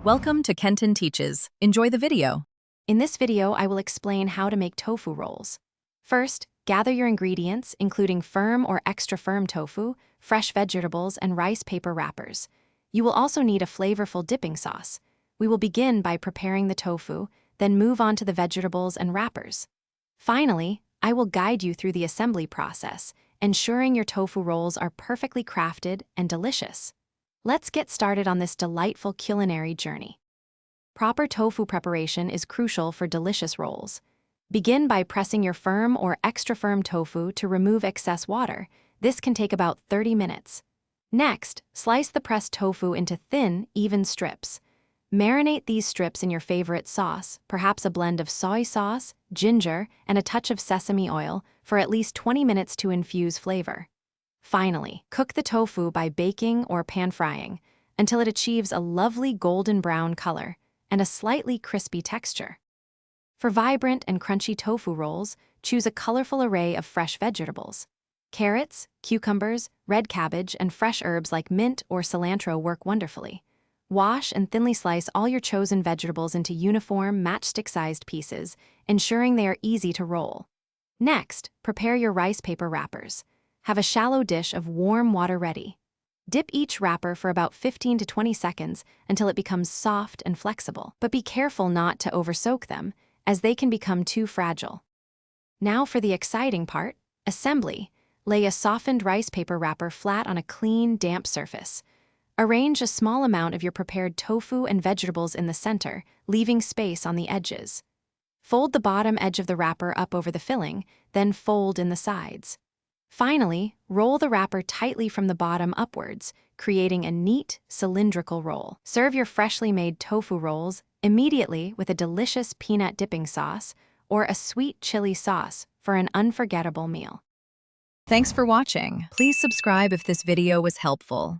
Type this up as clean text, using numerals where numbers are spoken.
Welcome to Kenton Teaches. Enjoy the video. In this video, I will explain how to make tofu rolls. First, gather your ingredients, including firm or extra firm tofu, fresh vegetables, and rice paper wrappers. You will also need a flavorful dipping sauce. We will begin by preparing the tofu, then move on to the vegetables and wrappers. Finally, I will guide you through the assembly process, ensuring your tofu rolls are perfectly crafted and delicious. Let's get started on this delightful culinary journey. Proper tofu preparation is crucial for delicious rolls. Begin by pressing your firm or extra firm tofu to remove excess water. This can take about 30 minutes. Next, slice the pressed tofu into thin, even strips. Marinate these strips in your favorite sauce, perhaps a blend of soy sauce, ginger, and a touch of sesame oil, for at least 20 minutes to infuse flavor. Finally, cook the tofu by baking or pan-frying until it achieves a lovely golden brown color and a slightly crispy texture. For vibrant and crunchy tofu rolls, choose a colorful array of fresh vegetables. Carrots, cucumbers, red cabbage, and fresh herbs like mint or cilantro work wonderfully. Wash and thinly slice all your chosen vegetables into uniform, matchstick-sized pieces, ensuring they are easy to roll. Next, prepare your rice paper wrappers. Have a shallow dish of warm water ready. Dip each wrapper for about 15 to 20 seconds until it becomes soft and flexible, but be careful not to oversoak them, as they can become too fragile. Now for the exciting part, assembly. Lay a softened rice paper wrapper flat on a clean, damp surface. Arrange a small amount of your prepared tofu and vegetables in the center, leaving space on the edges. Fold the bottom edge of the wrapper up over the filling, then fold in the sides. Finally, roll the wrapper tightly from the bottom upwards, creating a neat, cylindrical roll. Serve your freshly made tofu rolls immediately with a delicious peanut dipping sauce or a sweet chili sauce for an unforgettable meal. Thanks for watching. Please subscribe if this video was helpful.